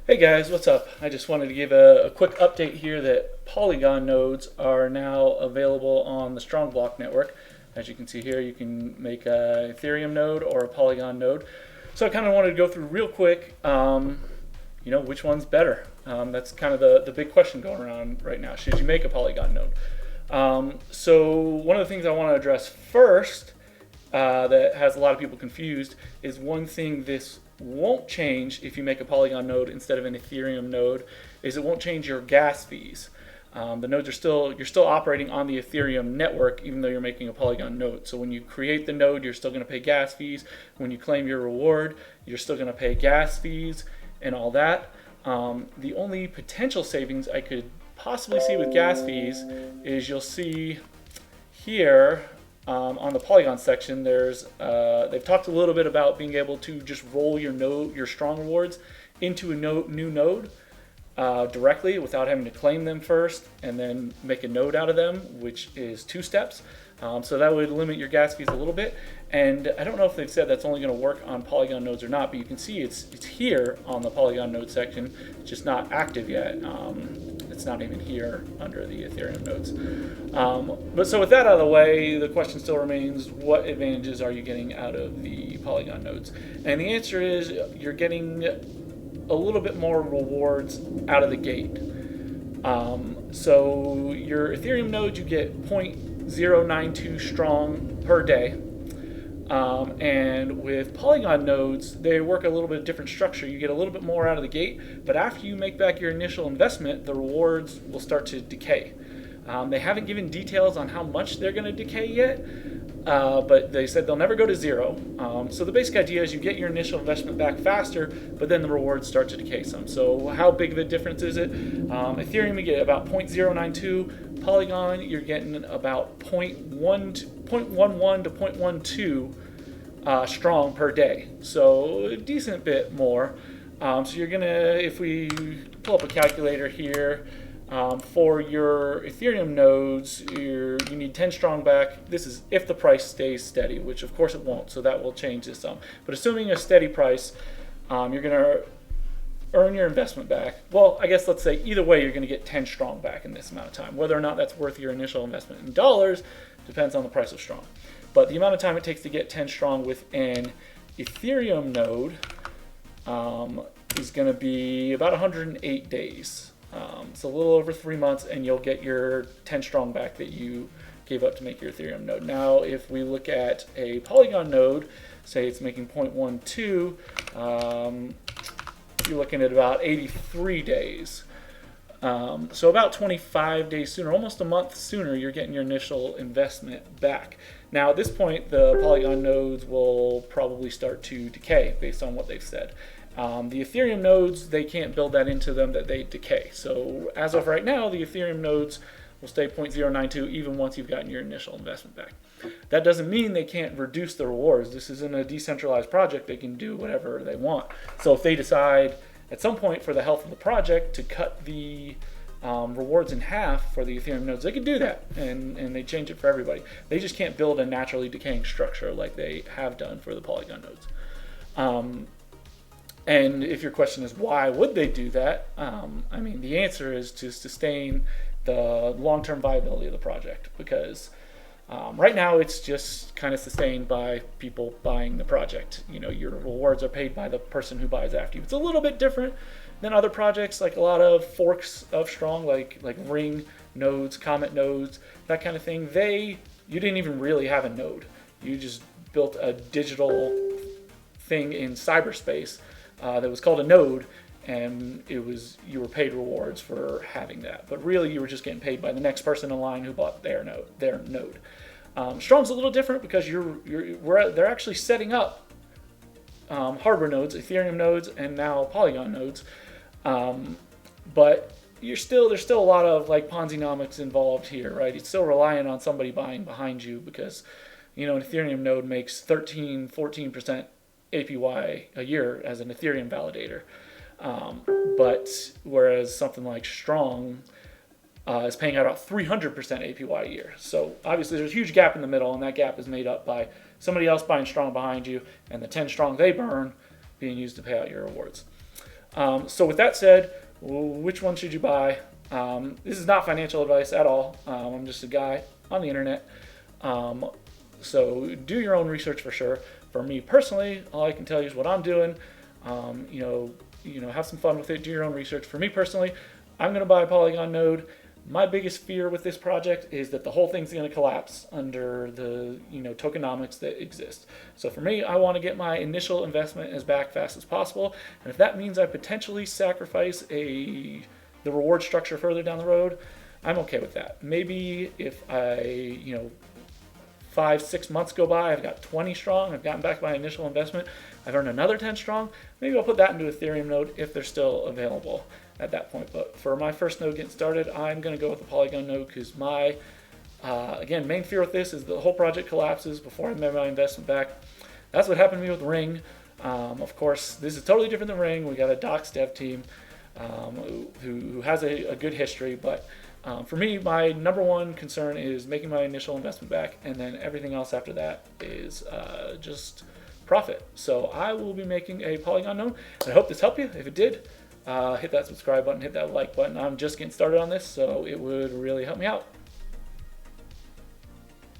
Hey guys, what's up? I just wanted to give a quick update here that Polygon nodes are now available on the Strongblock network. As you can see here, you can make a Ethereum node or a Polygon node. So I kind of wanted to go through real quick, which one's better? That's kind of the big question going around right now. Should you make a Polygon node? So one of the things I want to address first that has a lot of people confused is one thing this won't change if you make a Polygon node instead of an Ethereum node is it won't change your gas fees. The nodes are you're still operating on the Ethereum network even though you're making a Polygon node. So when you create the node, you're still going to pay gas fees. When you claim your reward, you're still going to pay gas fees and all that. The only potential savings I could possibly see with gas fees is you'll see here on the Polygon section, they've talked a little bit about being able to just roll your strong rewards into a new node directly without having to claim them first and then make a node out of them, which is 2 steps. So that would limit your gas fees a little bit. And I don't know if they've said that's only going to work on Polygon nodes or not, but you can see it's here on the Polygon node section. It's just not active yet. It's not even here under the Ethereum nodes. But so with that out of the way, the question still remains, what advantages are you getting out of the Polygon nodes? And the answer is you're getting a little bit more rewards out of the gate. So your Ethereum node, you get 0.092 strong per day. And with Polygon nodes, they work a little bit different structure. You get a little bit more out of the gate, but after you make back your initial investment, the rewards will start to decay. They haven't given details on how much they're going to decay yet, but they said they'll never go to 0. So the basic idea is you get your initial investment back faster, but then the rewards start to decay some. So how big of a difference is it? Ethereum, you get about 0.092. Polygon, you're getting about 0.11 to 0.12 strong per day. So a decent bit more. So you're going to, if we pull up a calculator here, for your Ethereum nodes, you need 10 strong back. This is if the price stays steady, which of course it won't, so that will change this some. But assuming a steady price, you're going to earn your investment back. Well, I guess let's say either way, you're going to get 10 strong back in this amount of time. Whether or not that's worth your initial investment in dollars depends on the price of strong. But the amount of time it takes to get 10 strong with an Ethereum node is going to be about 108 days. It's a little over 3 months, and you'll get your 10 strong back that you gave up to make your Ethereum node. Now, if we look at a Polygon node, say it's making 0.12, you're looking at about 83 days. So about 25 days sooner, almost a month sooner, you're getting your initial investment back. Now, at this point, the Polygon nodes will probably start to decay based on what they've said. The Ethereum nodes, they can't build that into them that they decay. So as of right now, the Ethereum nodes will stay 0.092 even once you've gotten your initial investment back. That doesn't mean they can't reduce the rewards. This isn't a decentralized project. They can do whatever they want. So if they decide at some point for the health of the project to cut the rewards in half for the Ethereum nodes, they can do that, and they change it for everybody. They just can't build a naturally decaying structure like they have done for the Polygon nodes. And if your question is why would they do that, the answer is to sustain the long-term viability of the project, because right now it's just kind of sustained by people buying the project. Your rewards are paid by the person who buys after you. It's a little bit different than other projects, like a lot of forks of Strong, like Ring nodes, Comet nodes, that kind of thing. You didn't even really have a node. You just built a digital thing in cyberspace that was called a node, and you were paid rewards for having that. But really, you were just getting paid by the next person in line who bought their node. Strong's a little different because they're actually setting up hardware nodes, Ethereum nodes, and now Polygon nodes. But there's still a lot of like Ponzi-nomics involved here, right? It's still relying on somebody buying behind you because an Ethereum node makes 14% APY a year as an Ethereum validator. But whereas something like Strong is paying out about 300% APY a year. So obviously there's a huge gap in the middle, and that gap is made up by somebody else buying Strong behind you and the 10 Strong they burn being used to pay out your rewards. So with that said, which one should you buy? This is not financial advice at all. I'm just a guy on the internet. So do your own research for sure. For me personally, all I can tell you is what I'm doing. Have some fun with it. Do your own research. For me personally, I'm going to buy a Polygon node. My biggest fear with this project is that the whole thing's going to collapse under the tokenomics that exist. So for me, I want to get my initial investment as back fast as possible, and if that means I potentially sacrifice the reward structure further down the road, I'm okay with that. Maybe if 5-6 months go by, I've got 20 strong, I've gotten back my initial investment, I've earned another 10 strong, maybe I'll put that into Ethereum node if they're still available at that point. But for my first node getting started, I'm going to go with the Polygon node because my, again, main fear with this is the whole project collapses before I get my investment back. That's what happened to me with Ring. Of course, this is totally different than Ring. We got a Docs dev team who has a good history, but for me, my number one concern is making my initial investment back, and then everything else after that is just profit. So I will be making a Polygon node, and I hope this helped you. If it did, hit that subscribe button, hit that like button. I'm just getting started on this, so it would really help me out.